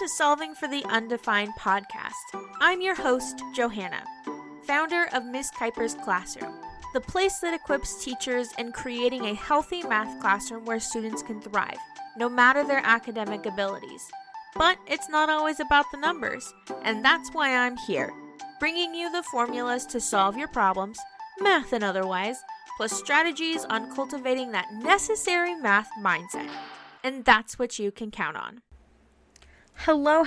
to Solving for the Undefined podcast. I'm your host, Johanna, founder of Miss Kuiper's Classroom, the place that equips teachers in creating a healthy math classroom where students can thrive, no matter their academic abilities. But it's not always about the numbers, and that's why I'm here, bringing you the formulas to solve your problems, math and otherwise, plus strategies on cultivating that necessary math mindset. And that's what you can count on. Hello,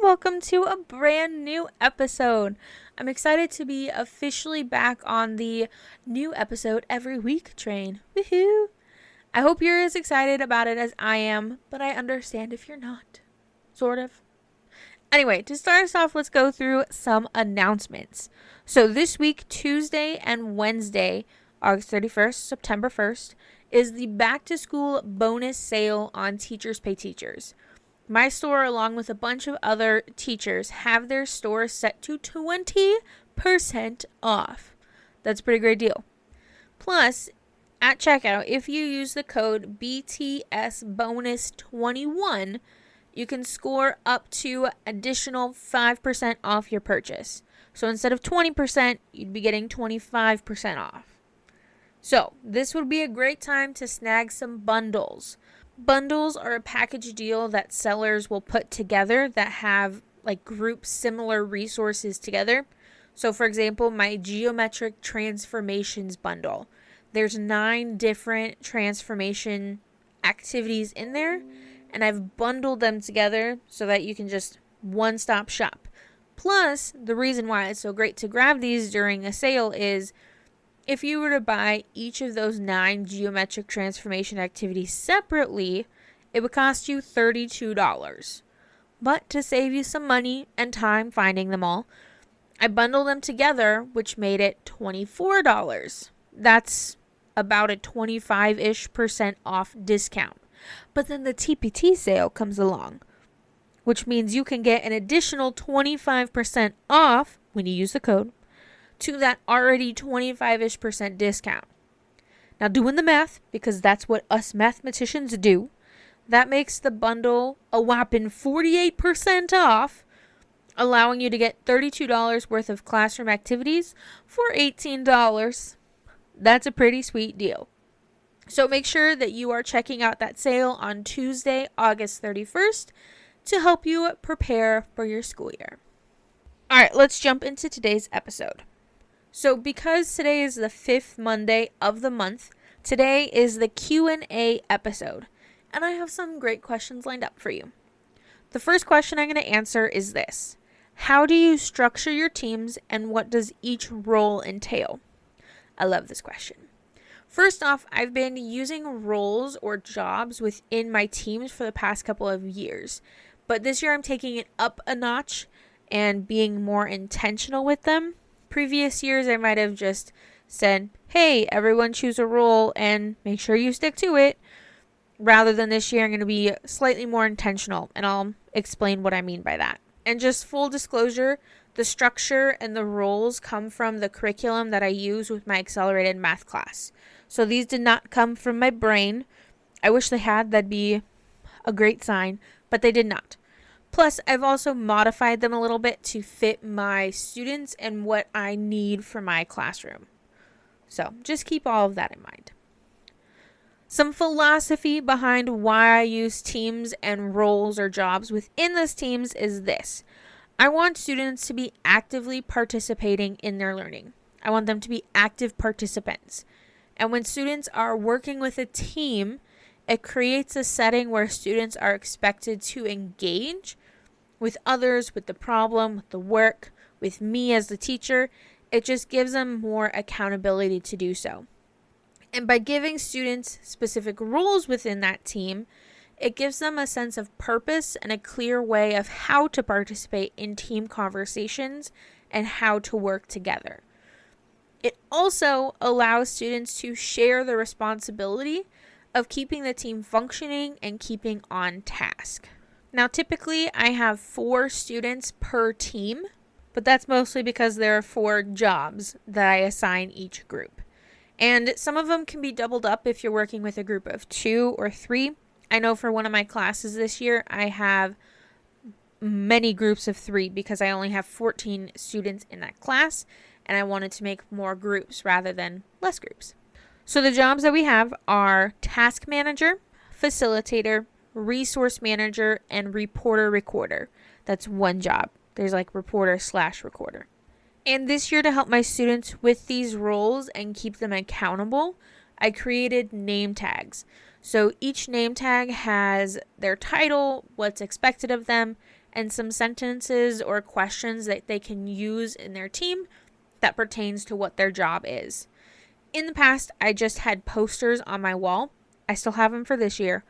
welcome to a brand new episode. I'm excited to be officially back on the new episode every week train. Woohoo! I hope you're as excited about it as I am, but I understand if you're not. Sort of. Anyway, to start us off, let's go through some announcements. So this week, Tuesday and Wednesday, August 31st, September 1st, is the back to school bonus sale on Teachers Pay Teachers. My store, along with a bunch of other teachers, have their store set to 20% off. That's a pretty great deal. Plus, at checkout, if you use the code BTSBonus21, you can score up to additional 5% off your purchase. So instead of 20%, you'd be getting 25% off. So this would be a great time to snag some bundles. Bundles are a package deal that sellers will put together that have group similar resources together. So for example, my geometric transformations bundle. There's 9 different transformation activities in there, and I've bundled them together so that you can just one-stop shop. Plus, the reason why it's so great to grab these during a sale is if you were to buy each of those 9 geometric transformation activities separately, it would cost you $32. But to save you some money and time finding them all, I bundled them together, which made it $24. That's about a 25% off discount. But then the TPT sale comes along, which means you can get an additional 25% off when you use the code to that already 25% discount. Now doing the math, because that's what us mathematicians do, that makes the bundle a whopping 48% off, allowing you to get $32 worth of classroom activities for $18. That's a pretty sweet deal. So make sure that you are checking out that sale on Tuesday, August 31st to help you prepare for your school year. All right, let's jump into today's episode. So because today is the 5th Monday of the month, today is the Q&A episode, and I have some great questions lined up for you. The first question I'm going to answer is this: how do you structure your teams, and what does each role entail? I love this question. First off, I've been using roles or jobs within my teams for the past couple of years, but this year I'm taking it up a notch and being more intentional with them. Previous years, I might have just said, hey, everyone choose a role and make sure you stick to it. Rather than this year, I'm going to be slightly more intentional, and I'll explain what I mean by that. And just full disclosure, the structure and the roles come from the curriculum that I use with my accelerated math class. So these did not come from my brain. I wish they had. That'd be a great sign, but they did not. Plus, I've also modified them a little bit to fit my students and what I need for my classroom. So just keep all of that in mind. Some philosophy behind why I use teams and roles or jobs within those teams is this. I want students to be actively participating in their learning. I want them to be active participants. And when students are working with a team, it creates a setting where students are expected to engage with others, with the problem, with the work, with me as the teacher. It just gives them more accountability to do so. And by giving students specific roles within that team, it gives them a sense of purpose and a clear way of how to participate in team conversations and how to work together. It also allows students to share the responsibility of keeping the team functioning and keeping on task. Now, typically I have 4 students per team, but that's mostly because there are 4 jobs that I assign each group. And some of them can be doubled up if you're working with a group of 2 or 3. I know for one of my classes this year, I have many groups of 3 because I only have 14 students in that class, and I wanted to make more groups rather than less groups. So the jobs that we have are task manager, facilitator, resource manager, and reporter recorder. That's one job. There's like reporter/recorder. And this year, to help my students with these roles and keep them accountable, I created name tags. So each name tag has their title, what's expected of them, and some sentences or questions that they can use in their team that pertains to what their job is. In the past, I just had posters on my wall. I still have them for this year,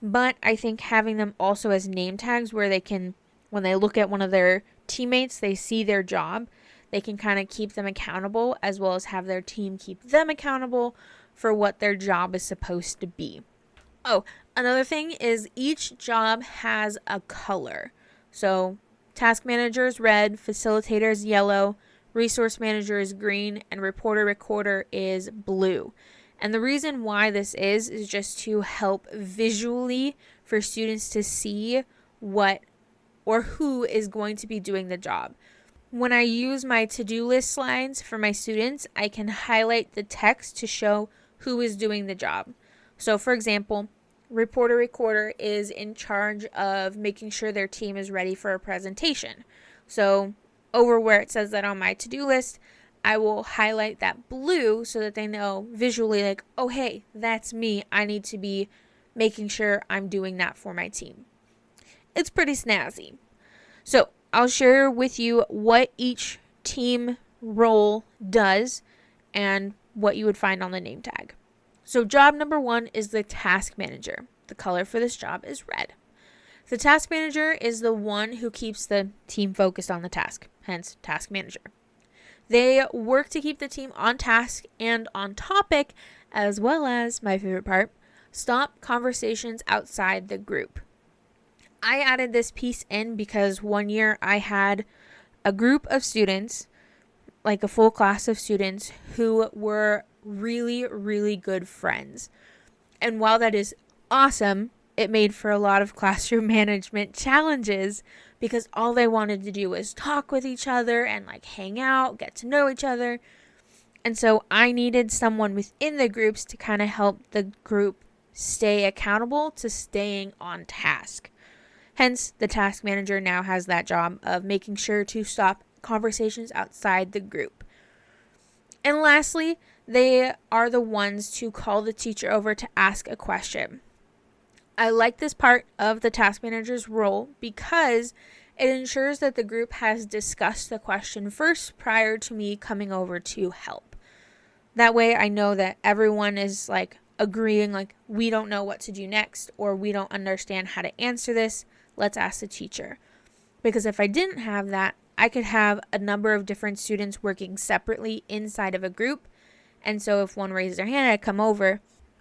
but I think having them also as name tags where they can, when they look at one of their teammates, they see their job, they can kind of keep them accountable as well as have their team keep them accountable for what their job is supposed to be. Oh, another thing is each job has a color. So task manager is red, facilitator is yellow, resource manager is green, and reporter recorder is blue. And the reason why this is just to help visually for students to see what or who is going to be doing the job. When I use my to-do list slides for my students, I can highlight the text to show who is doing the job. So for example, reporter recorder is in charge of making sure their team is ready for a presentation. So over where it says that on my to-do list, I will highlight that blue so that they know visually like, oh, hey, that's me. I need to be making sure I'm doing that for my team. It's pretty snazzy. So I'll share with you what each team role does and what you would find on the name tag. So job number 1 is the task manager. The color for this job is red. The task manager is the one who keeps the team focused on the task, hence task manager. They work to keep the team on task and on topic, as well as, my favorite part, stop conversations outside the group. I added this piece in because one year I had a group of students, like a full class of students, who were really, really good friends. And while that is awesome, it made for a lot of classroom management challenges because all they wanted to do was talk with each other and like hang out, get to know each other. And so I needed someone within the groups to kind of help the group stay accountable to staying on task. Hence, the task manager now has that job of making sure to stop conversations outside the group. And lastly, they are the ones to call the teacher over to ask a question. I like this part of the task manager's role because it ensures that the group has discussed the question first prior to me coming over to help. That way I know that everyone is like agreeing, like we don't know what to do next or we don't understand how to answer this. Let's ask the teacher. Because if I didn't have that, I could have a number of different students working separately inside of a group. And so if one raised their hand, I'd come over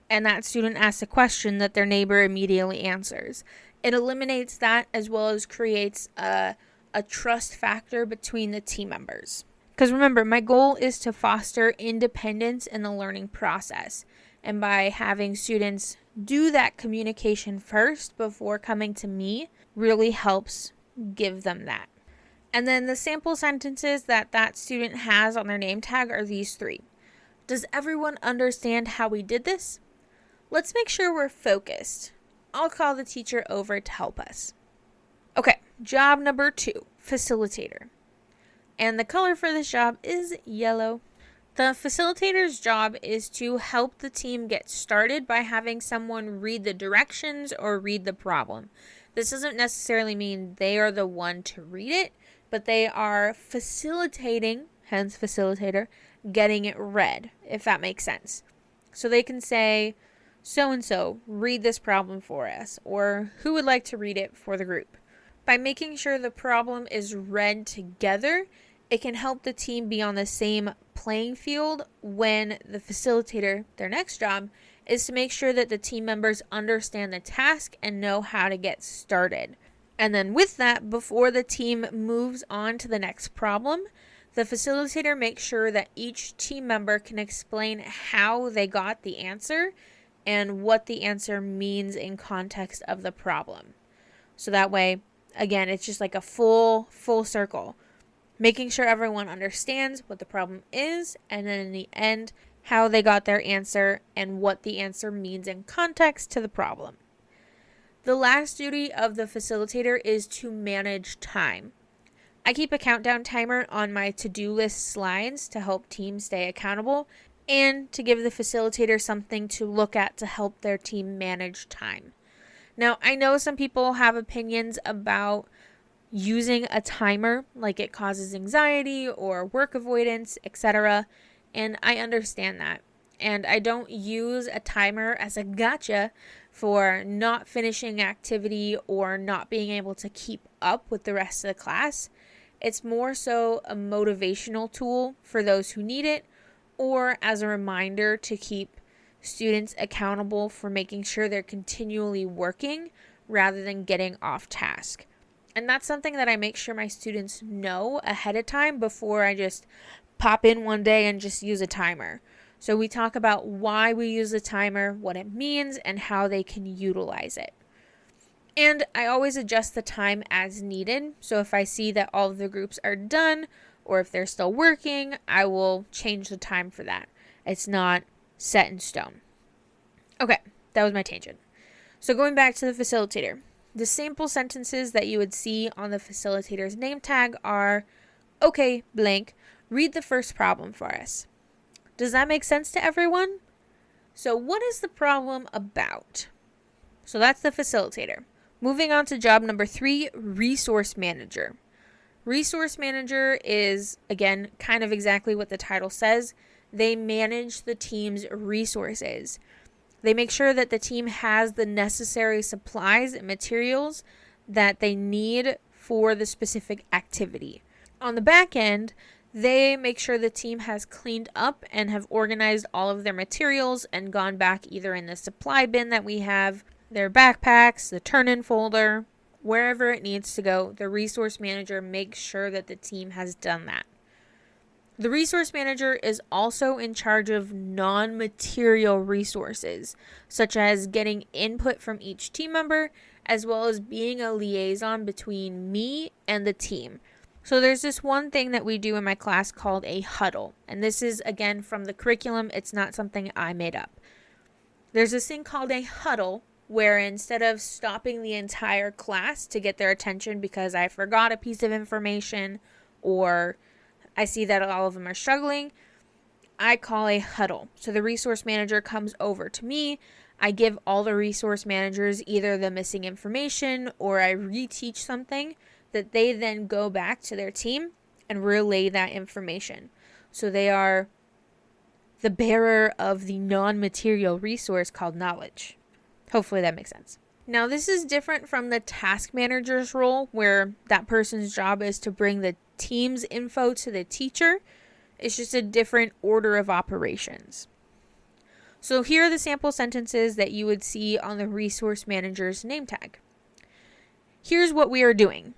and that student asks a question that their neighbor immediately answers. It eliminates that as well as creates a trust factor between the team members. Because remember, my goal is to foster independence in the learning process. And by having students do that communication first before coming to me really helps give them that. And then the sample sentences that student has on their name tag are these 3. Does everyone understand how we did this? Let's make sure we're focused. I'll call the teacher over to help us. Okay, job number 2, facilitator. And the color for this job is yellow. The facilitator's job is to help the team get started by having someone read the directions or read the problem. This doesn't necessarily mean they are the one to read it, but they are facilitating, hence facilitator, getting it read, if that makes sense. So they can say, so-and-so, read this problem for us, or who would like to read it for the group. By making sure the problem is read together, it can help the team be on the same playing field when the facilitator, their next job, is to make sure that the team members understand the task and know how to get started. And then with that, before the team moves on to the next problem, the facilitator makes sure that each team member can explain how they got the answer and what the answer means in context of the problem. So that way, again, it's just like a full circle, making sure everyone understands what the problem is, and then in the end, how they got their answer and what the answer means in context to the problem. The last duty of the facilitator is to manage time. I keep a countdown timer on my to-do list slides to help teams stay accountable and to give the facilitator something to look at to help their team manage time. Now, I know some people have opinions about using a timer, like it causes anxiety or work avoidance, etc., and I understand that. And I don't use a timer as a gotcha for not finishing activity or not being able to keep up with the rest of the class. It's more so a motivational tool for those who need it, or as a reminder to keep students accountable for making sure they're continually working rather than getting off task. And that's something that I make sure my students know ahead of time before I just pop in one day and just use a timer. So we talk about why we use the timer, what it means, and how they can utilize it. And I always adjust the time as needed. So if I see that all of the groups are done, or if they're still working, I will change the time for that. It's not set in stone. Okay, that was my tangent. So going back to the facilitator. The sample sentences that you would see on the facilitator's name tag are, okay, blank, read the first problem for us. Does that make sense to everyone? So what is the problem about? So that's the facilitator. Moving on to job number 3, resource manager. Resource manager is, again, kind of exactly what the title says. They manage the team's resources. They make sure that the team has the necessary supplies and materials that they need for the specific activity. On the back end, they make sure the team has cleaned up and have organized all of their materials and gone back either in the supply bin that we have, their backpacks, the turn-in folder, wherever it needs to go. The resource manager makes sure that the team has done that. The resource manager is also in charge of non-material resources, such as getting input from each team member, as well as being a liaison between me and the team. So there's this one thing that we do in my class called a huddle. And this is, again, from the curriculum. It's not something I made up. There's this thing called a huddle where instead of stopping the entire class to get their attention because I forgot a piece of information or I see that all of them are struggling, I call a huddle. So the resource manager comes over to me. I give all the resource managers either the missing information or I reteach something that they then go back to their team and relay that information. So they are the bearer of the non-material resource called knowledge. Hopefully that makes sense. Now, this is different from the task manager's role where that person's job is to bring the team's info to the teacher. It's just a different order of operations. So here are the sample sentences that you would see on the resource manager's name tag. Here's what we are doing, ...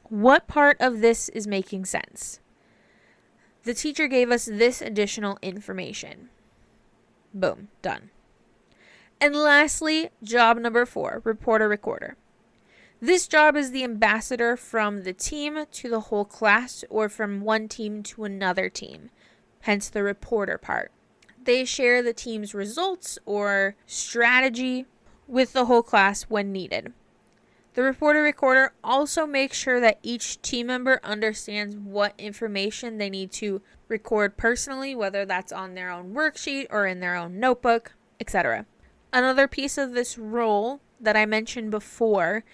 What part of this is making sense? The teacher gave us this additional information. Boom, done. And lastly, job number 4, reporter recorder. This job is the ambassador from the team to the whole class or from one team to another team, hence the reporter part. They share the team's results or strategy with the whole class when needed. The reporter recorder also makes sure that each team member understands what information they need to record personally, whether that's on their own worksheet or in their own notebook, etc. Another piece of this role that I mentioned before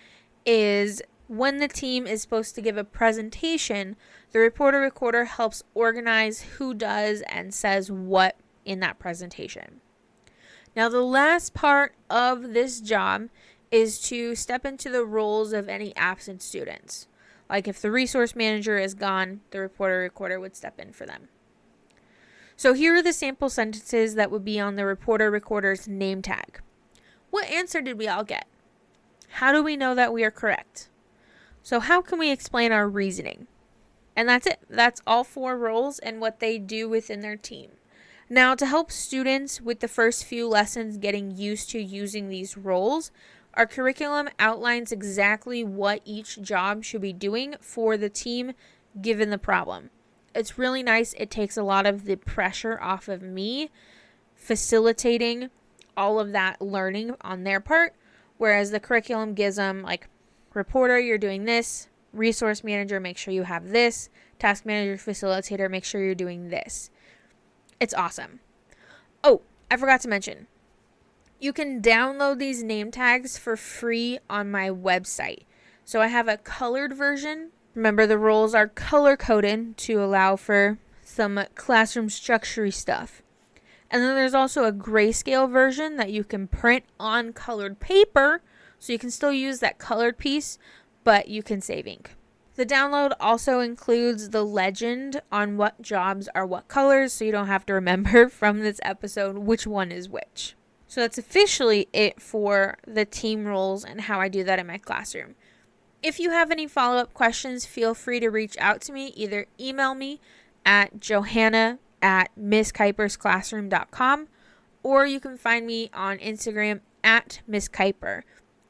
is when the team is supposed to give a presentation, the reporter recorder helps organize who does and says what in that presentation. Now, the last part of this job is to step into the roles of any absent students. Like if the resource manager is gone, the reporter recorder would step in for them. So here are the sample sentences that would be on the reporter recorder's name tag. What answer did we all get? How do we know that we are correct? So how can we explain our reasoning? And that's it. That's all 4 roles and what they do within their team. Now, to help students with the first few lessons getting used to using these roles, Our curriculum outlines exactly what each job should be doing for the team given the problem. It's really nice. It takes a lot of the pressure off of me facilitating all of that learning on their part, whereas the curriculum gives them like, reporter, you're doing this, resource manager, make sure you have this, task manager, facilitator, make sure you're doing this. It's awesome. Oh, I forgot to mention, you can download these name tags for free on my website. So I have a colored version. Remember, the roles are color coded to allow for some classroom structure-y stuff. And then there's also a grayscale version that you can print on colored paper, so you can still use that colored piece, but you can save ink. The download also includes the legend on what jobs are what colors, so you don't have to remember from this episode which one is which. So that's officially it for the team roles and how I do that in my classroom. If you have any follow-up questions, feel free to reach out to me. Either email me at johanna@misskuypersclassroom.com, or you can find me on Instagram at Miss Kuyper.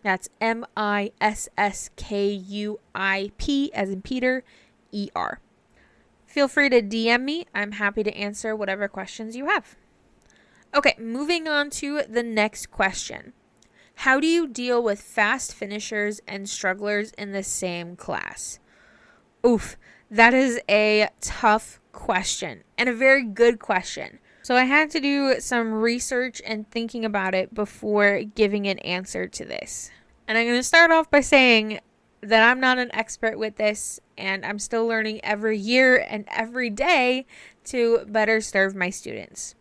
That's MISSKUIP as in Peter, ER. Feel free to DM me. I'm happy to answer whatever questions you have. Okay, moving on to the next question. How do you deal with fast finishers and strugglers in the same class? Oof, that is a tough question and a very good question. So I had to do some research and thinking about it before giving an answer to this. And I'm going to start off by saying that I'm not an expert with this, and I'm still learning every year and every day to better serve my students.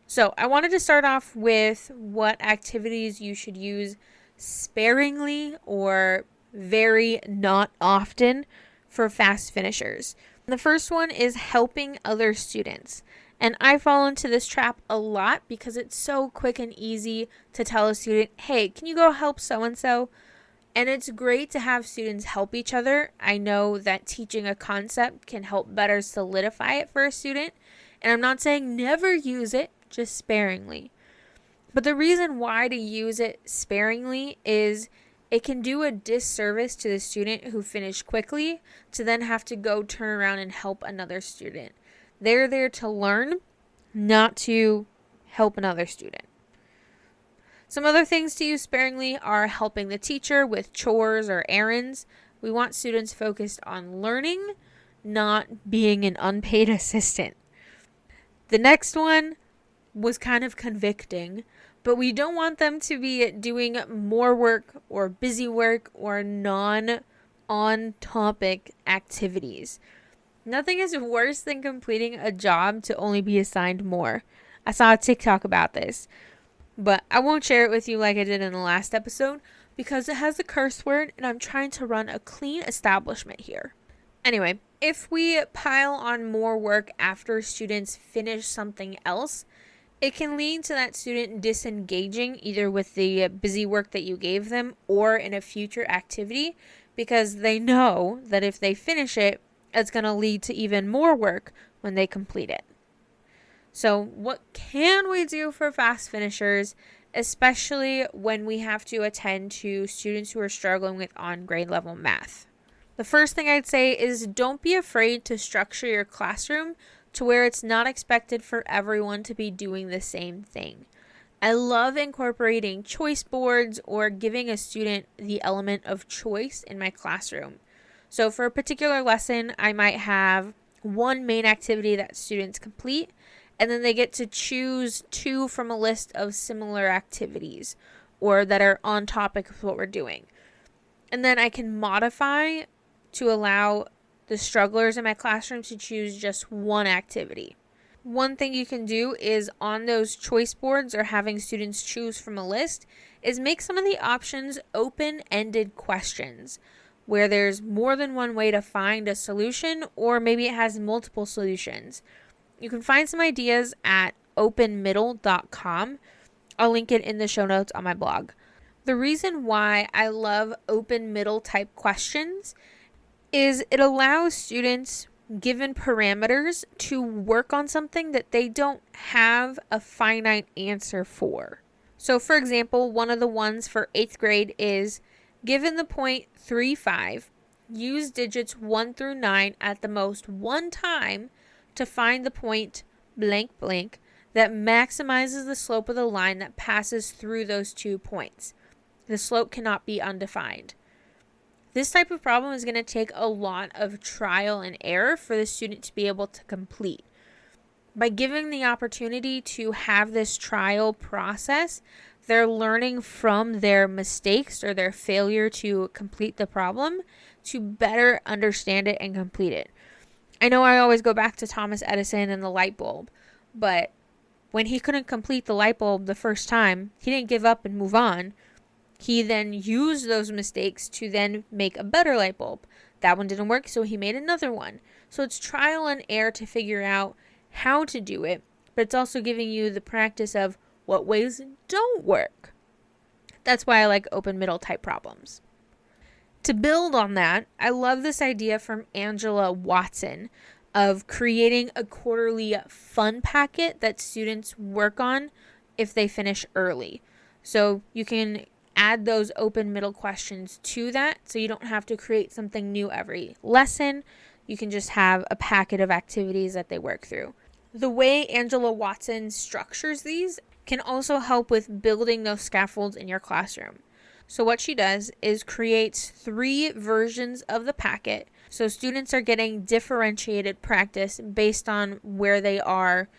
So I wanted to start off with what activities you should use sparingly or very not often for fast finishers. The first one is helping other students. And I fall into this trap a lot because it's so quick and easy to tell a student, hey, can you go help so-and-so? And it's great to have students help each other. I know that teaching a concept can help better solidify it for a student. And I'm not saying never use it, just sparingly. But the reason why to use it sparingly is it can do a disservice to the student who finished quickly to then have to go turn around and help another student. They're there to learn, not to help another student. Some other things to use sparingly are helping the teacher with chores or errands. We want students focused on learning, not being an unpaid assistant. The next one was kind of convicting, but we don't want them to be doing more work or busy work or non-on-topic activities. Nothing is worse than completing a job to only be assigned more. I saw a TikTok about this, but I won't share it with you like I did in the last episode because it has a curse word and I'm trying to run a clean establishment here. Anyway, if we pile on more work after students finish something else, it can lead to that student disengaging either with the busy work that you gave them or in a future activity because they know that if they finish it, it's going to lead to even more work when they complete it. So what can we do for fast finishers, especially when we have to attend to students who are struggling with on-grade level math? The first thing I'd say is don't be afraid to structure your classroom to where it's not expected for everyone to be doing the same thing. I love incorporating choice boards or giving a student the element of choice in my classroom. So for a particular lesson, I might have one main activity that students complete, and then they get to choose 2 from a list of similar activities or that are on topic with what we're doing. And then I can modify to allow the strugglers in my classroom to choose just one activity. One thing you can do is on those choice boards or having students choose from a list is make some of the options open-ended questions where there's more than one way to find a solution, or maybe it has multiple solutions. You can find some ideas at openmiddle.com. I'll link it in the show notes on my blog. The reason why I love open middle type questions is it allows students, given parameters, to work on something that they don't have a finite answer for. So for example, one of the ones for 8th grade is, given the point 35, use digits 1 through 9 at the most one time to find the point blank blank that maximizes the slope of the line that passes through those 2 points. The slope cannot be undefined. This type of problem is going to take a lot of trial and error for the student to be able to complete. By giving the opportunity to have this trial process, they're learning from their mistakes or their failure to complete the problem to better understand it and complete it. I know I always go back to Thomas Edison and the light bulb, but when he couldn't complete the light bulb the first time, he didn't give up and move on. He then used those mistakes to then make a better light bulb. That one didn't work, so he made another one. So it's trial and error to figure out how to do it, but it's also giving you the practice of what ways don't work. That's why I like open middle type problems. To build on that, I love this idea from Angela Watson of creating a quarterly fun packet that students work on if they finish early. So you can add those open middle questions to that, so you don't have to create something new every lesson. You can just have a packet of activities that they work through. The way Angela Watson structures these can also help with building those scaffolds in your classroom. So what she does is creates 3 versions of the packet, so students are getting differentiated practice based on where they are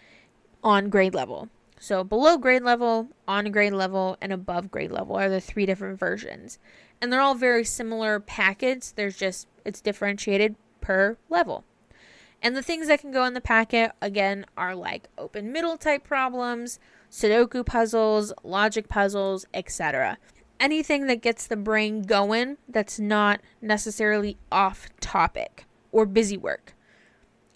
on grade level. So below grade level, on grade level, and above grade level are the 3 different versions. And they're all very similar packets. It's differentiated per level. And the things that can go in the packet, again, are like open middle type problems, Sudoku puzzles, logic puzzles, etc. Anything that gets the brain going that's not necessarily off topic or busy work.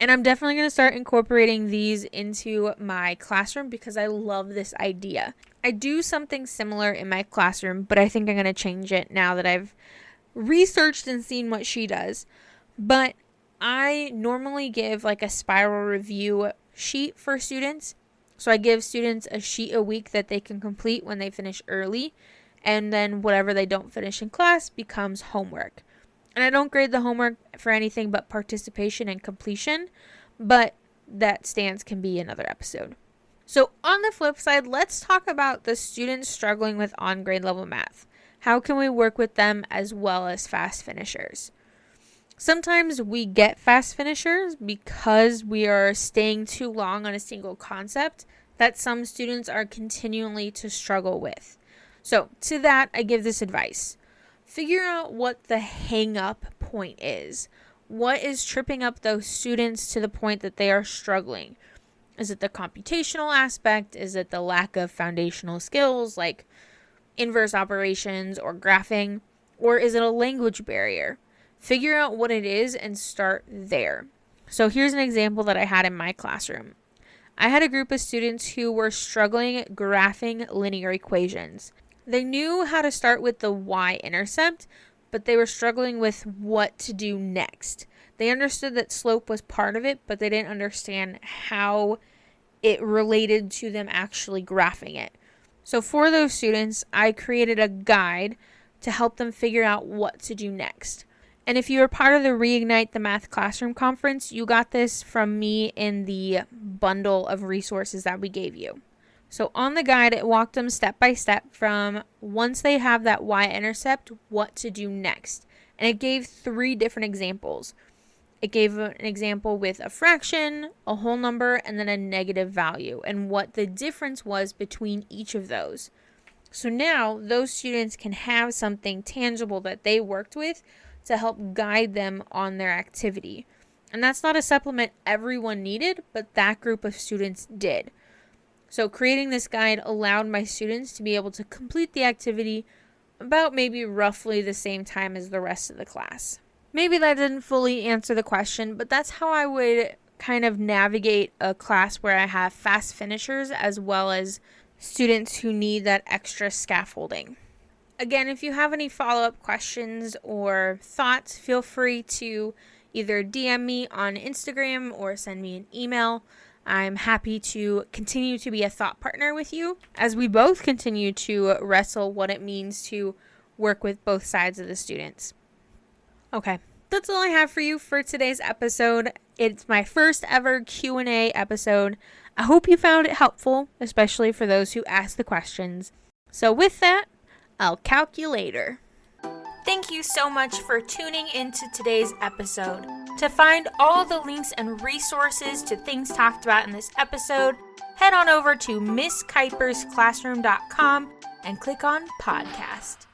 And I'm definitely going to start incorporating these into my classroom because I love this idea. I do something similar in my classroom, but I think I'm going to change it now that I've researched and seen what she does. But I normally give like a spiral review sheet for students. So I give students a sheet a week that they can complete when they finish early. And then whatever they don't finish in class becomes homework. And I don't grade the homework for anything but participation and completion, but that stance can be another episode. So on the flip side, let's talk about the students struggling with on-grade level math. How can we work with them as well as fast finishers? Sometimes we get fast finishers because we are staying too long on a single concept that some students are continually to struggle with. So to that, I give this advice. Figure out what the hang-up point is. What is tripping up those students to the point that they are struggling? Is it the computational aspect? Is it the lack of foundational skills like inverse operations or graphing? Or is it a language barrier? Figure out what it is and start there. So here's an example that I had in my classroom. I had a group of students who were struggling graphing linear equations. They knew how to start with the y-intercept, but they were struggling with what to do next. They understood that slope was part of it, but they didn't understand how it related to them actually graphing it. So for those students, I created a guide to help them figure out what to do next. And if you were part of the Reignite the Math Classroom conference, you got this from me in the bundle of resources that we gave you. So on the guide, it walked them step by step from once they have that y-intercept, what to do next. And it gave 3 different examples. It gave an example with a fraction, a whole number, and then a negative value, and what the difference was between each of those. So now those students can have something tangible that they worked with to help guide them on their activity. And that's not a supplement everyone needed, but that group of students did. So creating this guide allowed my students to be able to complete the activity about maybe roughly the same time as the rest of the class. Maybe that didn't fully answer the question, but that's how I would kind of navigate a class where I have fast finishers as well as students who need that extra scaffolding. Again, if you have any follow-up questions or thoughts, feel free to either DM me on Instagram or send me an email. I'm happy to continue to be a thought partner with you as we both continue to wrestle what it means to work with both sides of the students. Okay, that's all I have for you for today's episode. It's my first ever Q&A episode. I hope you found it helpful, especially for those who asked the questions. So with that, I'll calculate later. Thank you so much for tuning into today's episode. To find all the links and resources to things talked about in this episode, head on over to MissKuipersClassroom.com and click on podcast.